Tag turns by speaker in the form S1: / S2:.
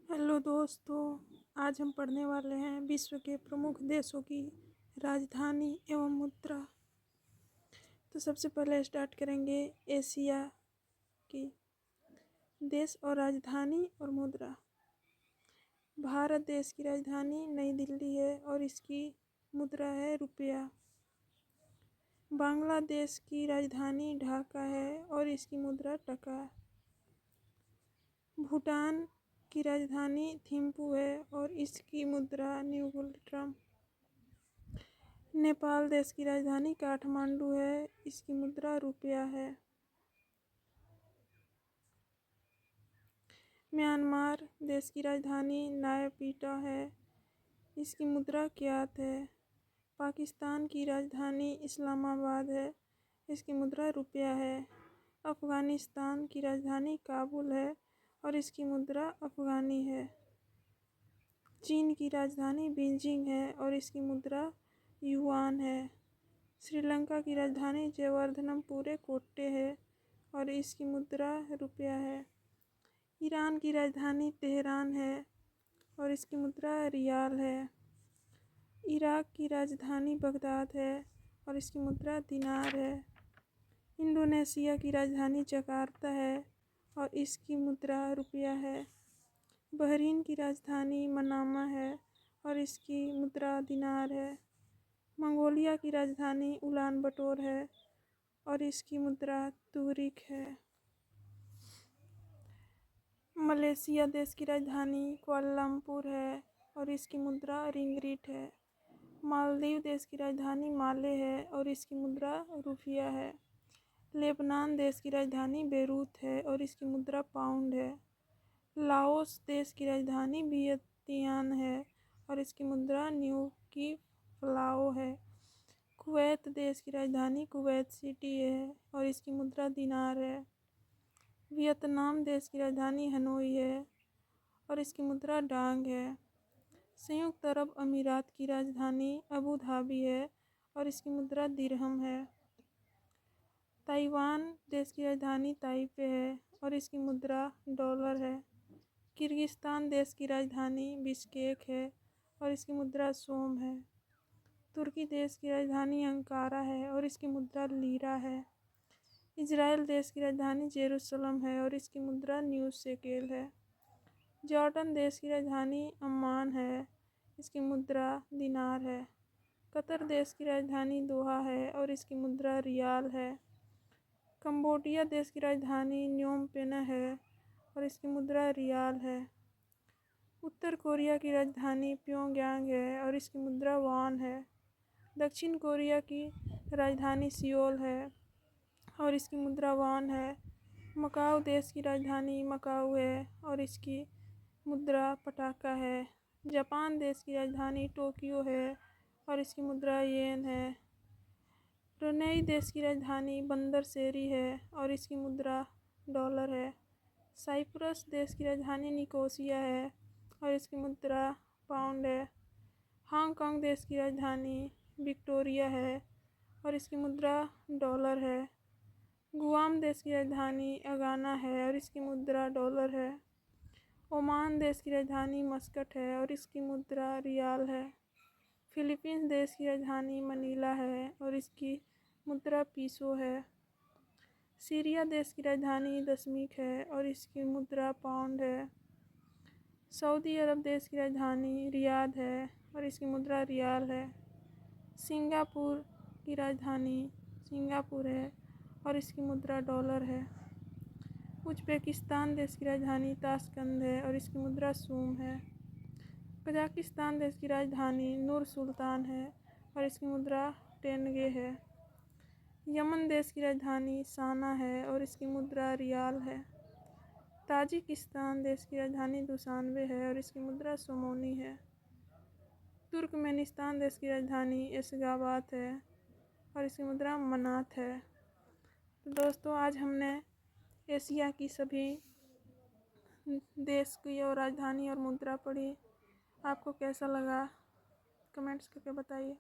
S1: Hello दोस्तों, आज हम पढ़ने वाले हैं विश्व के प्रमुख देशों की राजधानी एवं मुद्रा। तो सबसे पहले स्टार्ट करेंगे एशिया की देश और राजधानी और मुद्रा। भारत देश की राजधानी नई दिल्ली है और इसकी मुद्रा है रुपया। बांग्लादेश की राजधानी ढाका है और इसकी मुद्रा टका। भूटान की राजधानी थिम्पू है और इसकी मुद्रा न्यूगुल्ट्रम। नेपाल देश की राजधानी काठमांडू है, इसकी मुद्रा रुपया है। म्यांमार देश की राजधानी नायपीटा है, इसकी मुद्रा क्यात है। पाकिस्तान की राजधानी इस्लामाबाद है, इसकी मुद्रा रुपया है। अफ़गानिस्तान की राजधानी काबुल है और इसकी मुद्रा अफ़गानी है। चीन की राजधानी बीजिंग है और इसकी मुद्रा युआन है। श्रीलंका की राजधानी जयवर्धनपुरे कोट्टे है और इसकी मुद्रा रुपया है। ईरान की राजधानी तेहरान है और इसकी मुद्रा रियाल है। इराक की राजधानी बगदाद है और इसकी मुद्रा दिनार है। इंडोनेशिया की राजधानी जकार्ता है और इसकी मुद्रा रुपया है। बहरीन की राजधानी मनामा है और इसकी मुद्रा दिनार है। मंगोलिया की राजधानी उलान बटोर है और इसकी मुद्रा तुगरिक है। मलेशिया देश की राजधानी कुआलालंपुर है और इसकी मुद्रा रिंगरिट है। मालदीव देश की राजधानी माले है और इसकी मुद्रा रुपया है। लेबनान देश की राजधानी बेरूत है और इसकी मुद्रा पाउंड है। लाओस देश की राजधानी वियतियान है और इसकी मुद्रा न्यू की फ्लाओ है। कुवैत देश की राजधानी कुवैत सिटी है और इसकी मुद्रा दिनार है। वियतनाम देश की राजधानी हनोई है और इसकी मुद्रा डांग है। संयुक्त अरब अमीरात की राजधानी अबू धाबी है और इसकी मुद्रा दिरहम है। ताइवान देश की राजधानी ताइपे है और इसकी मुद्रा डॉलर है। किर्गिस्तान देश की राजधानी बिश्केक है और इसकी मुद्रा सोम है। तुर्की देश की राजधानी अंकारा है और इसकी मुद्रा लीरा है। इजराइल देश की राजधानी जेरूसलम है और इसकी मुद्रा न्यू शेकेल है। जॉर्डन देश की राजधानी अम्मान है, इसकी मुद्रा दिनार है। कतर देश की राजधानी दोहा है और इसकी मुद्रा रियाल है। कंबोडिया देश की राजधानी न्योम पेन है और इसकी मुद्रा रियाल है। उत्तर कोरिया की राजधानी प्योंगयांग है और इसकी मुद्रा वॉन है। दक्षिण कोरिया की राजधानी सियोल है और इसकी मुद्रा वॉन है। मकाऊ देश की राजधानी मकाऊ है और इसकी मुद्रा पटाका है। जापान देश की राजधानी टोक्यो है और इसकी मुद्रा येन है। ब्रुनेई देश की राजधानी बंदर शेरी है और इसकी मुद्रा डॉलर है। साइप्रस देश की राजधानी निकोसिया है और इसकी मुद्रा पाउंड है। हांगकांग देश की राजधानी विक्टोरिया है और इसकी मुद्रा डॉलर है। गुआम देश की राजधानी अगाना है और इसकी मुद्रा डॉलर है। ओमान देश की राजधानी मस्कट है और इसकी मुद्रा रियाल है। फिलीपींस देश की राजधानी मनीला है और इसकी मुद्रा पीसो है। सीरिया देश की राजधानी दशमिक है और इसकी मुद्रा पाउंड है। सऊदी अरब देश की राजधानी रियाद है और इसकी मुद्रा रियाल है। सिंगापुर की राजधानी सिंगापुर है और इसकी मुद्रा डॉलर है। उज़्बेकिस्तान देश की राजधानी ताशकंद है और इसकी मुद्रा सूम है। कजाकिस्तान देश की राजधानी नूर सुल्तान है और इसकी मुद्रा टेनगे है। यमन देश की राजधानी साना है और इसकी मुद्रा रियाल है। ताजिकिस्तान देश की राजधानी दुशानबे है और इसकी मुद्रा सोमोनी है। तुर्कमेनिस्तान देश की राजधानी एशगाबाद है और इसकी मुद्रा मनात है। तो दोस्तों, आज हमने एशिया की सभी देश की और राजधानी और मुद्रा पढ़ी। आपको कैसा लगा कमेंट्स करके बताइए।